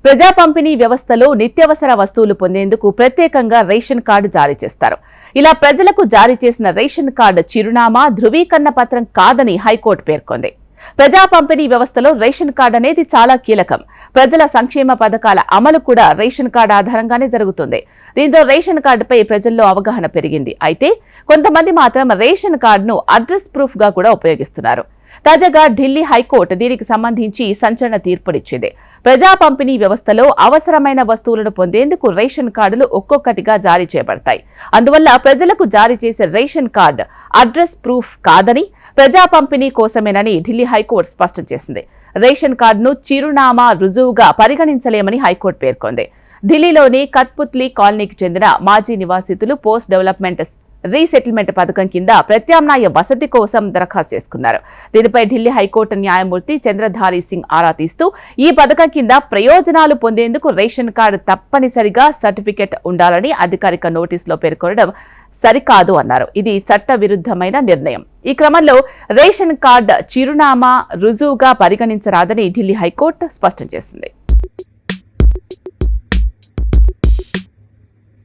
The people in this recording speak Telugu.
ప్రజా పంపిణీ వ్యవస్థలో నిత్యావసర వస్తువులు పొందేందుకు ప్రత్యేకంగా రేషన్ కార్డు జారీ చేస్తారు. ఇలా ప్రజలకు జారీ చేసిన రేషన్ కార్డు చిరునామా ధృవీకరణ పత్రం కాదని హైకోర్టు పేర్కొంది. ప్రజా పంపిణీ వ్యవస్థలో రేషన్ కార్డు అనేది చాలా కీలకం. ప్రజల సంక్షేమ పథకాల అమలు కూడా రేషన్ కార్డు ఆధారంగానే జరుగుతుంది. దీంతో రేషన్ కార్డుపై ప్రజల్లో అవగాహన పెరిగింది. అయితే కొంతమంది మాత్రం రేషన్ కార్డును అడ్రస్ ప్రూఫ్ గా కూడా ఉపయోగిస్తున్నారు. తాజాగా ఢిల్లీ హైకోర్టు దీనికి సంబంధించి సంచలన తీర్పునిచ్చింది. ప్రజా పంపిణీ వ్యవస్థలో అవసరమైన వస్తువులను పొందేందుకు రేషన్ కార్డులు ఒక్కొక్కటిగా జారీ చేయబడతాయి. అందువల్ల ప్రజలకు జారీ చేసే రేషన్ కార్డు అడ్రస్ ప్రూఫ్ కాదని, ప్రజా పంపిణీ కోసమేనని ఢిల్లీ హైకోర్టు స్పష్టం చేసింది. రేషన్ కార్డును చిరునామా రుజువుగా పరిగణించలేమని హైకోర్టు పేర్కొంది. ఢిల్లీలోని కత్పుత్లీ కాలనీకి చెందిన మాజీ నివాసితులు పోస్ట్ డెవలప్మెంట్ రీసెటిల్మెంట్ పథకం కింద ప్రత్యామ్నాయ వసతి కోసం దరఖాస్తు చేసుకున్నారు. దీనిపై ఢిల్లీ హైకోర్టు న్యాయమూర్తి చంద్రధారీ సింగ్ ఆరా తీస్తూ ఈ పథకం కింద ప్రయోజనాలు పొందేందుకు రేషన్ కార్డు తప్పనిసరిగా సర్టిఫికెట్ ఉండాలని అధికారిక నోటీసులో పేర్కొనడం సరికాదు అన్నారు. ఇది చట్ట విరుద్ధమైన నిర్ణయం. ఈ క్రమంలో రేషన్ కార్డు చిరునామా రుజువుగా పరిగణించరాదని ఢిల్లీ హైకోర్టు స్పష్టం చేసింది.